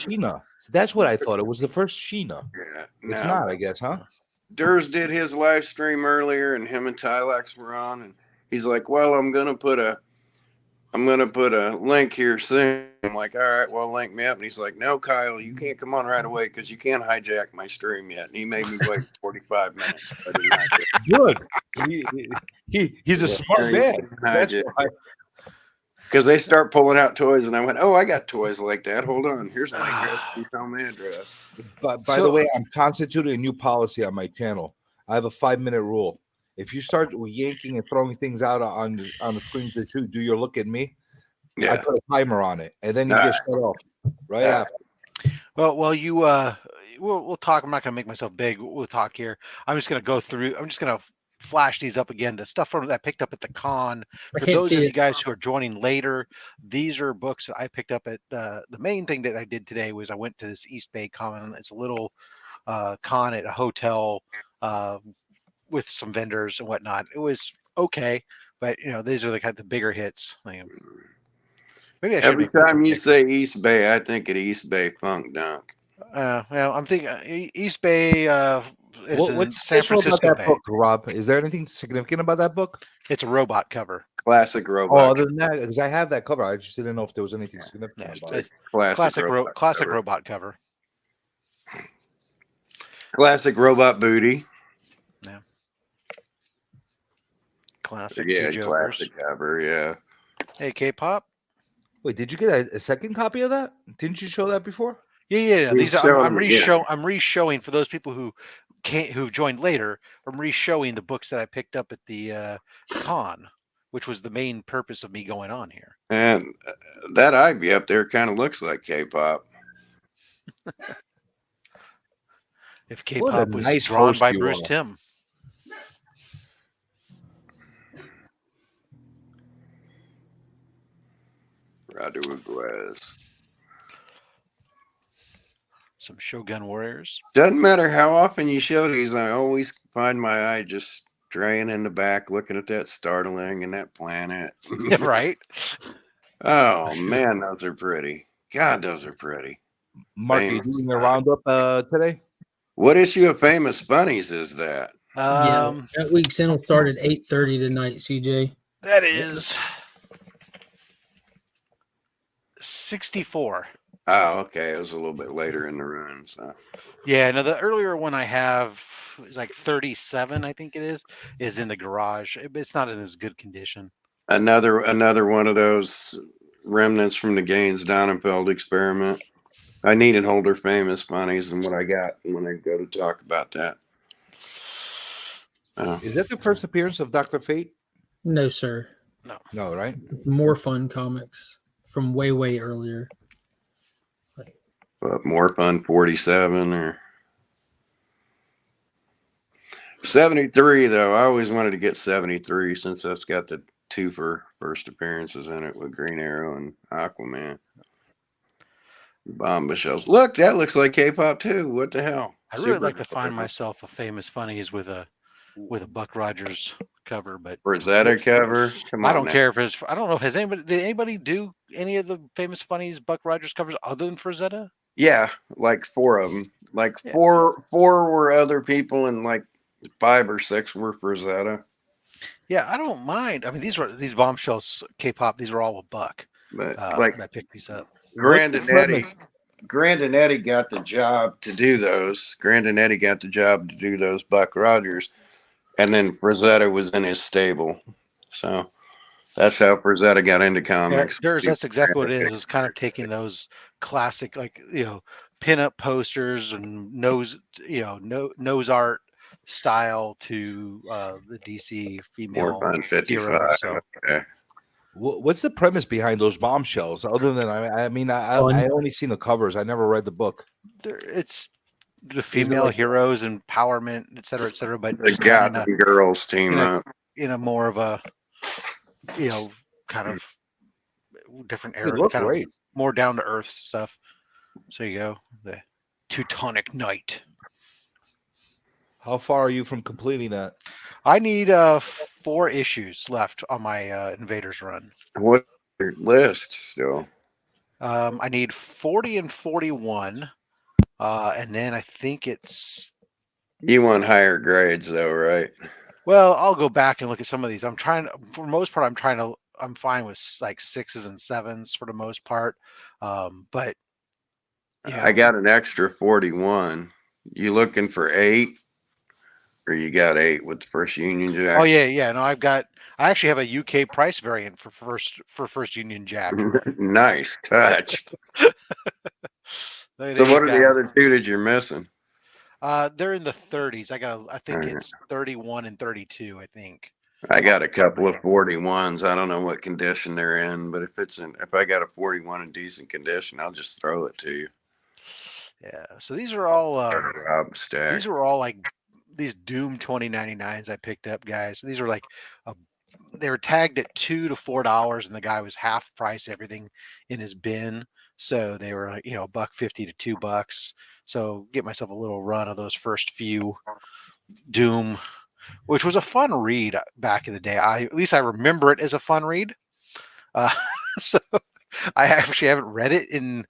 E: Sheena. That's what I thought. It was the first Sheena.
C: Yeah,
E: it's not, I guess, huh?
C: Durs did his live stream earlier, and him and Tylax were on, and he's like, "Well, I'm gonna put a link here soon." I'm like, "All right, well, link me up." And he's like, "No, Kyle, you can't come on right away because you can't hijack my stream yet." And he made me wait 45 minutes.
E: Good. He's a smart man.
C: Because they start pulling out toys, and I went, "Oh, I got toys like that. Hold on, here's my address. You tell my address."
E: But by the way, I'm constituting a new policy on my channel. I have a 5-minute rule. If you start yanking and throwing things out on the screen to do your look at me, I put a timer on it, and then you get shut off right after.
B: Well, you we'll talk. I'm not going to make myself big. We'll talk here. I'm just going to go through. I'm just going to flash these up again. The stuff that I picked up at the con. For those of you guys who are joining later, these are books that I picked up at the main thing that I did today was I went to this East Bay Con. It's a little con at a hotel with some vendors and whatnot. It was okay, but these are the bigger hits. Maybe I should
C: Every
B: make
C: time you say East Bay, I think of East Bay Funk Dunk.
B: well, I'm thinking East Bay is in
E: What's
B: San
E: special about
B: Francisco
E: that
B: Bay.
E: book, Rob? Is there anything significant about that book?
B: It's a robot cover.
C: Classic
E: Oh,
C: robot.
E: other than that, because I have that cover, I just didn't know if there was anything significant about it.
C: Classic robot cover.
B: Robot cover.
C: Classic robot booty.
B: Yeah. Classic.
C: Yeah,
B: Two Jokers.
C: classic cover. Yeah.
B: Hey, K-pop.
E: Wait, did you get a second copy of that? Didn't you show that before?
B: Yeah.
C: We've
B: These are
C: shown
B: I'm
C: them again.
B: I'm re-showing for those people who've joined later. I'm re-showing the books that I picked up at the con, which was the main purpose of me going on here.
C: And that Ivy up there kind of looks like K-pop.
B: If K-pop was
E: nice
B: drawn
E: host
B: by
E: you
B: Bruce
E: are.
B: Timm.
C: Rodriguez.
B: Some Shogun Warriors.
C: Doesn't matter how often you show these, I always find my eye just straying in the back, looking at that startling and that planet.
B: Right?
C: Oh man, those are pretty. God, those are pretty.
E: Mark, are you
C: Famous
E: doing a
C: Bunnies.
E: roundup today?
C: What issue of Famous Bunnies is that?
D: That week's in will start at 8:30 tonight, CJ.
B: That is 64.
C: Oh, okay. It was a little bit later in the run. So
B: Yeah, no, the earlier one I have is like 37, I think it is in the garage. It's not in as good condition.
C: another one of those remnants from the Gaines Donenfeld experiment. I needed older Famous Bunnies than what I got when I go to talk about that.
E: Is that the first appearance of Dr. Fate?
D: No, sir.
E: No, right?
D: More Fun comics from way earlier.
C: More Fun 47 or 73 though. I always wanted to get 73 since that's got the two for first appearances in it with Green Arrow and Aquaman. Bomba shells. Look, that looks like K-pop too. What the hell?
B: I really like to find myself a Famous Funnies with a Buck Rogers cover, but
C: Rosetta cover. Come on,
B: I don't
C: man.
B: care if it's. I don't know if did anybody do any of the Famous Funnies Buck Rogers covers other than Frazetta?
C: Yeah, like 4 of them. Like four were other people, and like 5 or 6 were Rosetta.
B: Yeah, I don't mind. I mean, these bombshells K-pop. These are all a buck.
C: But
B: I picked these up.
C: Grandinetti got the job to do those. Grandinetti got the job to do those Buck Rogers, and then Frazetta was in his stable. So that's how Frazetta got into comics.
B: Yeah, that's exactly what it is. It's kind of taking those classic, like pinup posters and nose art style to the DC female
C: More Fun 55.
B: heroes. So.
C: Okay.
E: What's the premise behind those bombshells? Other than I only seen the covers. I never read the book.
B: It's the female heroes, empowerment, et cetera, but
C: the guys and girls team up
B: in a more of a kind of different era, kind of more down to earth stuff. So you go, the Teutonic Knight.
E: How far are you from completing that?
B: I need 4 issues left on my Invaders run.
C: What's your list still?
B: I need 40 and 41, and then I think it's.
C: You want higher grades though, right?
B: Well, I'll go back and look at some of these. I'm for the most part, I'm fine with like 6s and 7s for the most part. But
C: I got an extra 41. You looking for 8? Or you got 8 with the first Union Jack?
B: Oh yeah. No, I actually have a UK price variant for first Union Jack.
C: Nice touch. So what are the other 2 that you're missing?
B: They're in the 30s. I think it's 31 and 32. I think.
C: I got a couple of 41s. I don't know what condition they're in, but if I got a 41 in decent condition, I'll just throw it to you.
B: Yeah. So these are all
C: Rob Stack.
B: These were all like these Doom 2099s I picked up, guys. These were like they were tagged at $2 to $4, and the guy was half price everything in his bin. So they were like $1.50 to $2. So get myself a little run of those first few Doom which was a fun read back in the day. At least I remember it as a fun read. So I actually haven't read it in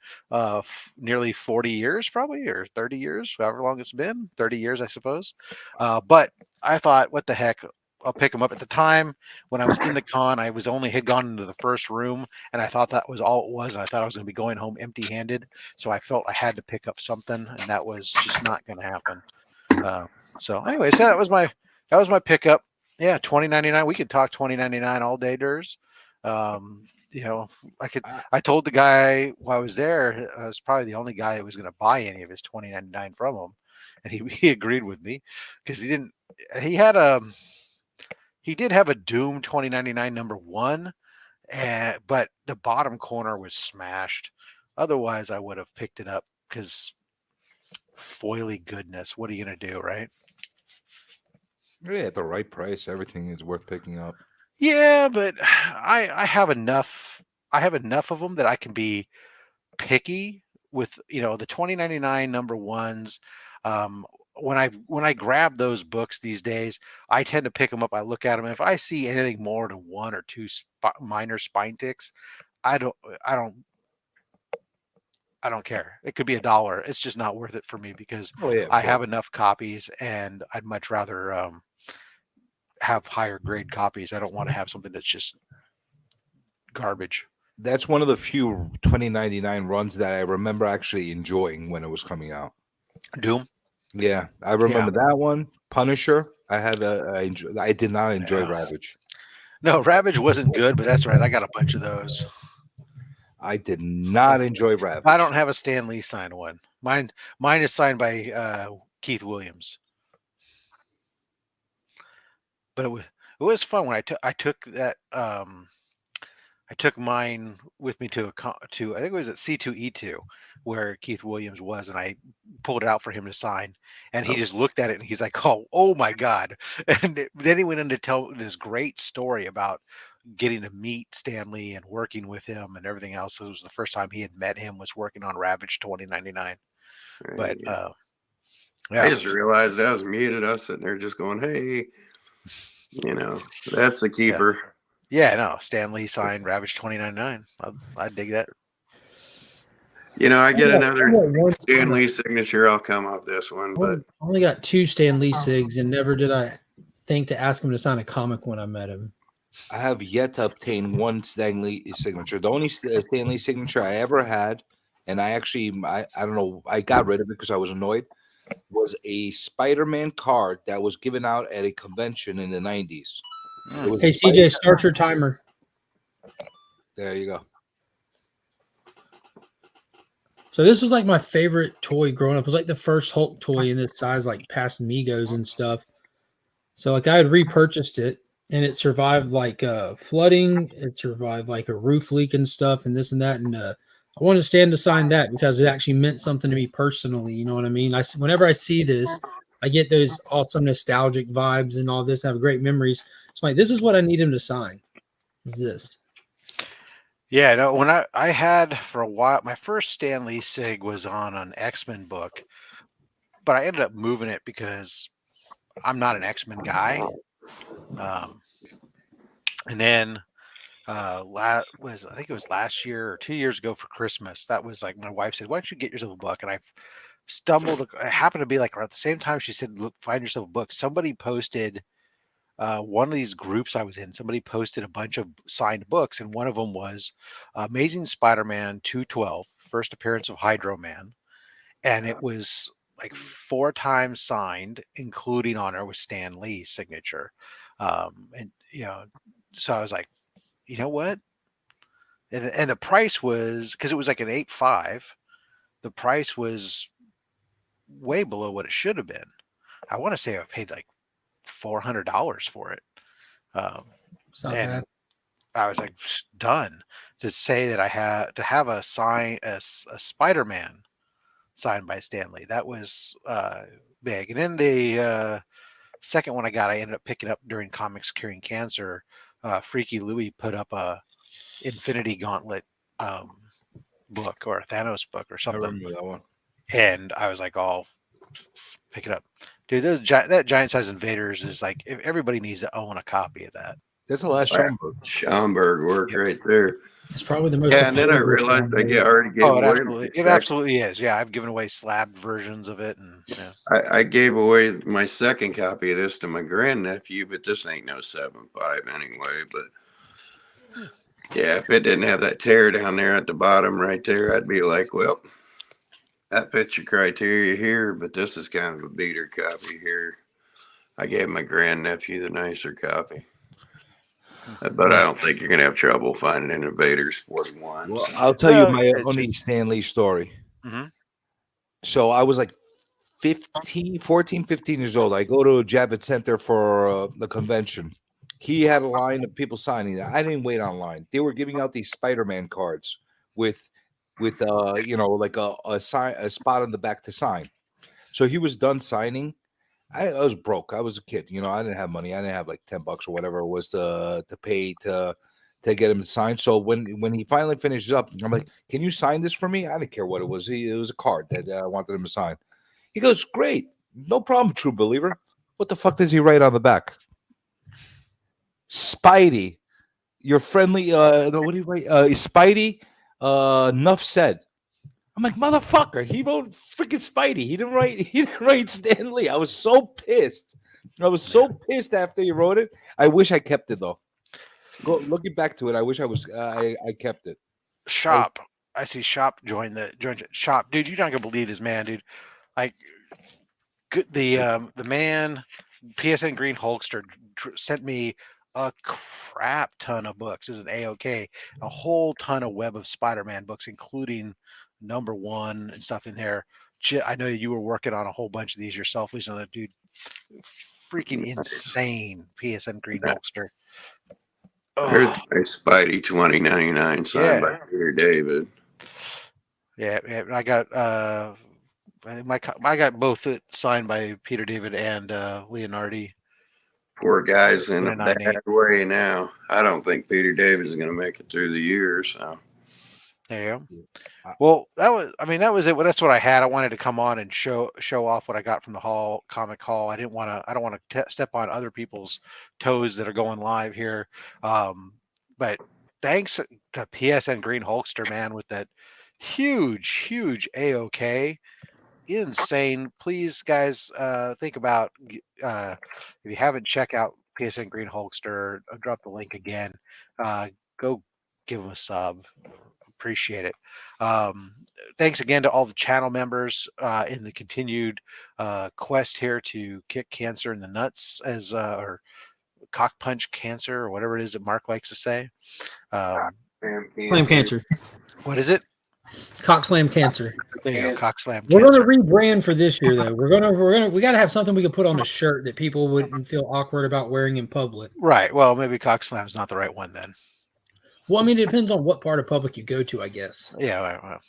B: nearly 40 years, probably, or 30 years, however long it's been. 30 years, I suppose. But I thought, what the heck? I'll pick them up. At the time when I was in the con, I had gone into the first room, and I thought that was all it was. And I thought I was going to be going home empty-handed. So I felt I had to pick up something, and that was just not going to happen. So, anyways, that was my pickup. Yeah, 2099. We could talk 2099 all day, Durs. I told the guy while I was there, I was probably the only guy that was going to buy any of his 2099 from him, and he agreed with me because he did have a Doom 2099 #1, but the bottom corner was smashed. Otherwise, I would have picked it up because foily goodness. What are you going to do, right?
E: Yeah, at the right price, everything is worth picking up.
B: Yeah, but I have enough. I have enough of them that I can be picky with, the 2099 #1s. When I grab those books these days, I tend to pick them up. I look at them, and if I see anything more than one or two minor spine ticks, I don't care. It could be $1. It's just not worth it for me because I have enough copies, and I'd much rather have higher grade copies. I don't want to have something that's just garbage.
E: That's one of the few 2099 runs that I remember actually enjoying when it was coming out.
B: Doom.
E: Yeah, I remember that one. Punisher. I did not enjoy Ravage.
B: No, Ravage wasn't good, but that's right. I got a bunch of those.
E: I did not enjoy Ravage.
B: I don't have a Stan Lee signed one. Mine is signed by Keith Williams. But it was fun when I took that. I took mine with me to I think it was at C2E2 where Keith Williams was, and I pulled it out for him to sign, and he just looked at it and he's like, oh my God. And then he went on to tell this great story about getting to meet Stan Lee and working with him and everything else. It was the first time he had met him, was working on Ravage 2099. But yeah.
C: I just realized I was muted. I was sitting there just going, hey, that's a keeper.
B: Yeah, no, Stan Lee signed Ravage 2099. I dig that.
C: I get another Stan Lee signature. I'll come off this one, but
D: I only got 2 Stan Lee sigs, and never did I think to ask him to sign a comic when I met him.
E: I have yet to obtain one Stan Lee signature. The only Stan Lee signature I ever had, and I don't know, I got rid of it because I was annoyed, was a Spider-Man card that was given out at a convention in the 90s.
D: Hey, CJ, start your timer.
E: There you go.
D: So this was like my favorite toy growing up. It was like the first Hulk toy in this size, like past Migos and stuff. So like I had repurchased it, and it survived like flooding. It survived like a roof leak and stuff, and this and that. And I wanted Stan to sign that because it actually meant something to me personally. You know what I mean? Whenever I see this, I get those awesome nostalgic vibes and all this. I have great memories. So like, this is what I need him to sign. Is this?
B: Yeah, no. When I had for a while, my first Stan Lee sig was on an X-Men book, but I ended up moving it because I'm not an X-Men guy. And then I think it was last year or 2 years ago for Christmas. That was like my wife said, "Why don't you get yourself a book?" And I happened to be like at the same time she said, "Look, find yourself a book." Somebody posted. One of these groups I was in, somebody posted a bunch of signed books, and one of them was Amazing Spider-Man 212, first appearance of Hydro Man, and it was like 4 times signed, including on it with Stan Lee's signature. And so I was like, you know what? And the price was, because it was like an 8.5, the price was way below what it should have been. I want to say I paid like $400 for it.
D: It's not
B: and
D: bad.
B: I was like done to say that I had to have a Spider-Man signed by Stan Lee. That was big. And then the second one I ended up picking up during Comics Curing Cancer. Freaky Louie put up a Infinity Gauntlet book or a Thanos book or something.
E: I remember that one.
B: And I was like, pick it up, dude. That giant size invaders is like if everybody needs to own a copy of that.
E: That's the last
C: Wow.
E: Schoenberg.
C: Schomburg work
B: Yep.
C: right there.
D: It's probably the most.
C: Yeah, and then I
D: affordable
C: realized
D: one, right?
C: already gave
B: Oh, it
C: away.
B: absolutely is. Yeah, I've given away slab versions of it, and yeah.
C: I gave away my second copy of this to my grandnephew, but this ain't no 7.5 anyway. But yeah, if it didn't have that tear down there at the bottom right there, I'd be like, well, that fits your criteria here, but this is kind of a beater copy here. I gave my grandnephew the nicer copy. But I don't think you're going to have trouble finding an Invaders 41.
E: Well, I'll tell you
B: Well,
E: my
B: it's
E: only Stanley story.
B: Mhm.
E: So I was like 14, 15 years old. I go to a Javits Center for the convention. He had a line of people signing that. I didn't wait online. They were giving out these Spider-Man cards with like a spot on the back to sign. So he was done signing. I was broke. I was a kid. I didn't have money. I didn't have like $10 or whatever it was to pay to get him to sign. So when he finally finishes up, I'm like, "Can you sign this for me?" I didn't care what it was. It was a card that I wanted him to sign. He goes, "Great, no problem, true believer." What the fuck does he write on the back? Spidey, your friendly. What do you write? Spidey. Enough said. I'm like, motherfucker, he wrote freaking Spidey. He didn't write Stan Lee. I was so pissed. I was so pissed after he wrote it. I wish I kept it though. Looking back to it, I wish I kept it.
B: Shop. I see Shop join Shop, dude. You're not gonna believe this man, dude. Like the man, PSN Greenhulkster sent me a crap ton of books. This is an AOK, a whole ton of Web of Spider-Man books, including #1 and stuff in there. I know you were working on a whole bunch of these yourself, Lisa. Dude, freaking insane. PSN Greenhulkster.
C: There's a Spidey 2099 signed by Peter David.
B: Yeah, I got I got both signed by Peter David and Leonardi.
C: Poor guy's in a bad way now. I don't think Peter David is going to make it through the year. So
B: there you go. Well, that was it. Well, that's what I had. I wanted to come on and show off what I got from the comic hall. I don't want to step on other people's toes that are going live here. But thanks to PSN Greenhulkster, man, with that huge AOK. Insane. Please, guys, think about if you haven't, check out PSN Greenhulkster. I'll drop the link again. Go give them a sub. Appreciate it. Thanks again to all the channel members in the continued quest here to kick cancer in the nuts, or cock punch cancer, or whatever it is that Mark likes to say.
D: Slam cancer.
B: What is it?
D: Cock slam cancer.
B: There you go, cock slam
D: We're
B: cancer.
D: going to rebrand for this year, though. We got to have something we can put on a shirt that people wouldn't feel awkward about wearing in public.
B: Right. Well, maybe cock slam's not the right one then.
D: Well, I mean, it depends on what part of public you go to, I guess.
B: Yeah. Well.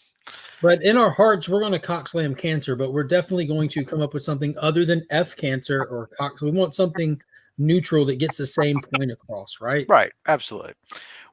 D: But in our hearts, we're going to cock slam cancer, but we're definitely going to come up with something other than F cancer or cock. We want something neutral that gets the same point across, right?
B: Right. Absolutely.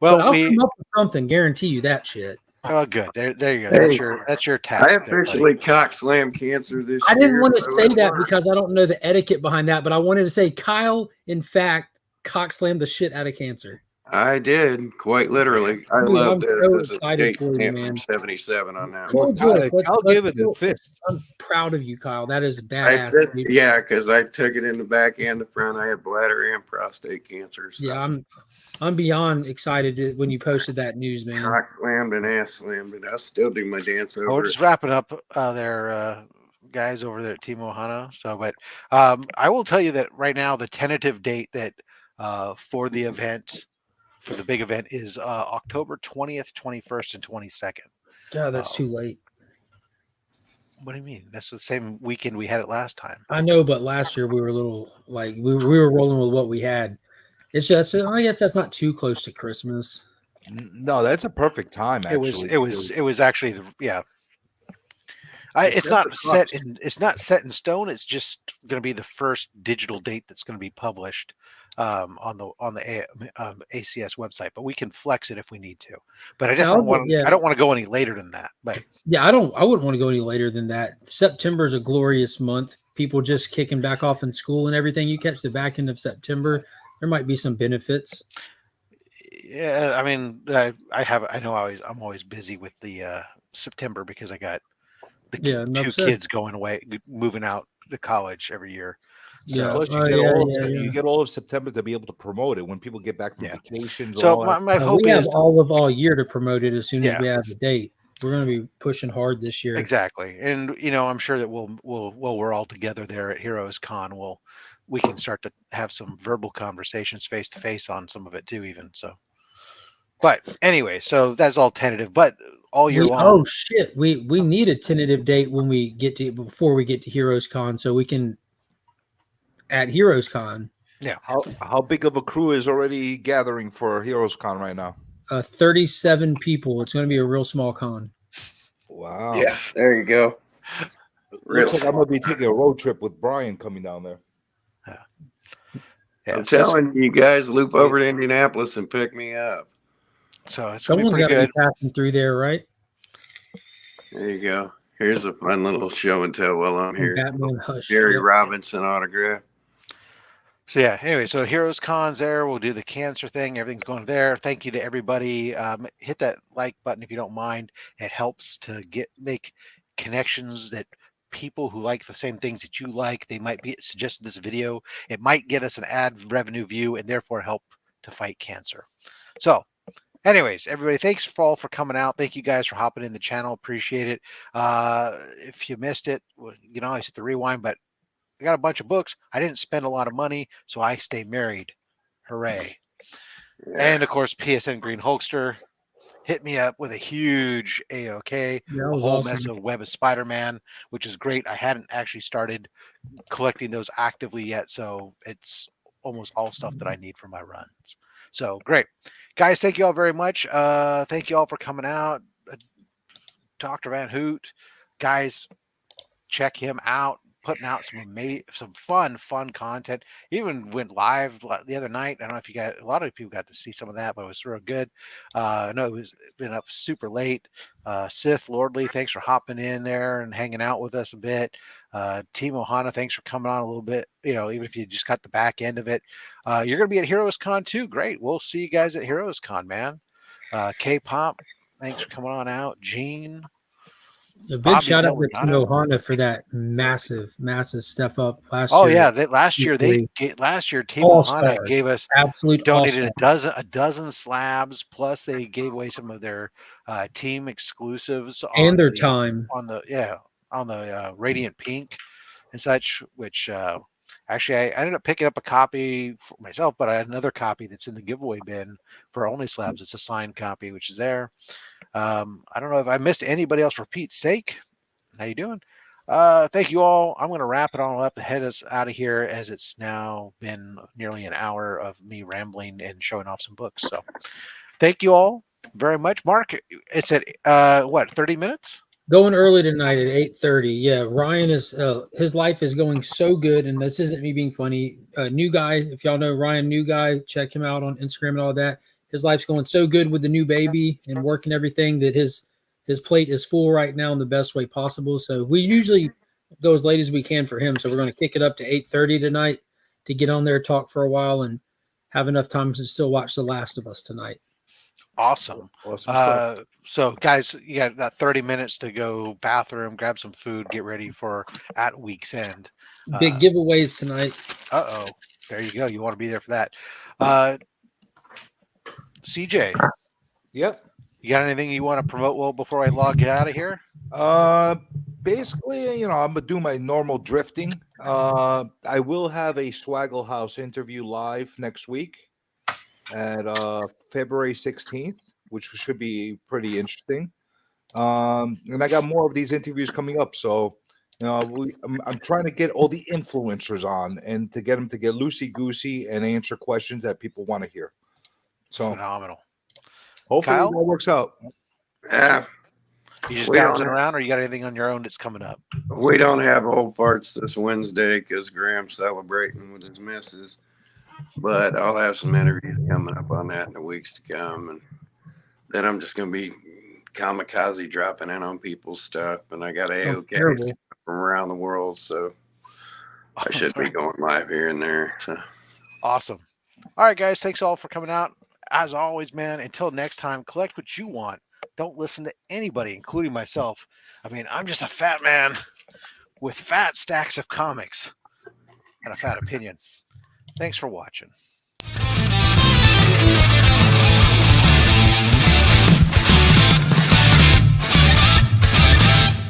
B: Well,
D: I'll come up with something. Guarantee you that shit.
B: Oh, good. There you go.
C: Hey,
B: That's your task.
C: I officially cock slam cancer this year.
D: I didn't want to say that because I don't know the etiquette behind that, but I wanted to say Kyle, in fact, cock slammed the shit out of cancer.
C: I did, quite literally. I love that.
D: So
C: This is
D: excited for you,
C: Jake
D: man.
C: from 77 on that
D: Well,
C: one.
D: good.
E: I'll give it a fist.
D: I'm proud of you, Kyle. That is badass. Dude.
C: Yeah, because I took it in the back and the front. I had bladder and prostate cancer. So.
D: Yeah, I'm beyond excited when you posted that news, man.
C: Cock slammed and ass slammed, and I still do my dance over.
B: We're just wrapping up there, guys over there at Team Ohana. So, but I will tell you that right now the tentative date that for the event, for the big event, is October 20th, 21st, and 22nd.
D: God, that's too late.
B: What do you mean? That's the same weekend we had it last time.
D: I know, but last year we were a little like we were rolling with what we had. It's just, I guess that's not too close to Christmas.
E: No, that's a perfect time. Actually,
B: It was actually it's not set in stone. It's just going to be the first digital date that's going to be published on the ACS website. But we can flex it if we need to. But I don't want to go any later than that. But
D: yeah, I wouldn't want to go any later than that. September is a glorious month. people just kicking back off in school and everything, you catch the back end of September, there might be some benefits.
B: Yeah, I mean, I'm always busy with the September because I got the two kids going away, moving out to college every year. So
E: plus you get all of September to be able to promote it when people get back from vacations.
B: So my hope
D: we
B: is
D: have all year to promote it as soon as we have a date. We're going to be pushing hard this year.
B: Exactly, and I'm sure that we're all together there at Heroes Con. We can start to have some verbal conversations face to face on some of it too, even so. But anyway, so that's all tentative. But all year long.
D: Oh shit, we need a tentative date before we get to Heroes Con, so we can at Heroes Con.
B: Yeah.
E: How big of a crew is already gathering for Heroes Con right now?
D: 37 people. It's going to be a real small con.
E: Wow.
C: Yeah, there you go.
E: Looks like I'm going to be taking a road trip with Brian coming down there.
C: I'm telling you guys, loop over to Indianapolis and pick me up.
B: So it's
D: someone's got to be passing through there, right?
C: There you go. Here's a fun little show and tell while I'm here.
D: Batman Hush.
C: Jerry Robinson autograph.
B: So yeah, anyway, so Heroes Con's there. We'll do the cancer thing. Everything's going there. Thank you to everybody. Hit that like button if you don't mind. It helps to make connections that people who like the same things that you like, they might be suggested this video. It might get us an ad revenue view and therefore help to fight cancer. So anyways, everybody, thanks all for coming out. Thank you guys for hopping in the channel. Appreciate it. If you missed it, you can always hit the rewind, but I got a bunch of books. I didn't spend a lot of money, so I stay married. Hooray. Yeah. And, of course, PSN Greenhulkster hit me up with a huge AOK, a whole mess of Web of Spider-Man, which is great. I hadn't actually started collecting those actively yet, so it's almost all stuff that I need for my runs. So, great. Guys, thank you all very much. Thank you all for coming out. Dr. Van Hoot. Guys, check him out. Putting out some fun content. He even went live the other night. I don't know if a lot of people got to see some of that, but it was real good. I know it was been up super late. Sith Lordly, thanks for hopping in there and hanging out with us a bit. Team Ohana, thanks for coming on a little bit. Even if you just got the back end of it. You're going to be at Heroes Con too. Great. We'll see you guys at Heroes Con, man. K-Pop, thanks for coming on out. Gene.
D: A big shout out to Team Ohana for that massive step up last year.
B: Oh yeah, last year Team Ohana gave us donated a dozen slabs, plus they gave away some of their team exclusives
D: and their time
B: on the Radiant Pink and such. Which actually I ended up picking up a copy for myself, but I had another copy that's in the giveaway bin for OnlySlabs. It's a signed copy, which is there. I don't know if I missed anybody else for Pete's sake. How you doing? Thank you all. I'm going to wrap it all up and head us out of here as it's now been nearly an hour of me rambling and showing off some books. So thank you all very much. Mark, it's at 30 minutes?
D: Going early tonight at 8:30. Yeah, Ryan is his life is going so good, and this isn't me being funny. New guy, if y'all know Ryan, new guy, check him out on Instagram and all that. His life's going so good with the new baby and work and everything that his plate is full right now in the best way possible. So we usually go as late as we can for him. So we're going to kick it up to 8:30 tonight to get on there, talk for a while, and have enough time to still watch The Last of Us tonight.
B: Awesome. So guys, you got about 30 minutes to go bathroom, grab some food, get ready for at week's end.
D: Big giveaways tonight.
B: There you go. You want to be there for that. CJ.
E: Yep.
B: You got anything you want to promote before I log you out of here?
E: Basically, I'm gonna do my normal drifting. I will have a Swaggle House interview live next week at February 16th, which should be pretty interesting. And I got more of these interviews coming up, so I'm trying to get all the influencers on and to get them to get loosey goosey and answer questions that people want to hear. So
B: phenomenal.
E: Hopefully that works out.
C: Yeah.
B: You just bouncing around, or you got anything on your own that's coming up?
C: We don't have old parts this Wednesday because Graham's celebrating with his missus. But I'll have some interviews coming up on that in the weeks to come. And then I'm just going to be kamikaze dropping in on people's stuff. And I got AOK from around the world. So I should be going live here and there. So
B: Awesome. All right, guys. Thanks all for coming out. As always, man, until next time, collect what you want. Don't listen to anybody, including myself. I mean, I'm just a fat man with fat stacks of comics and a fat opinion. Thanks for watching.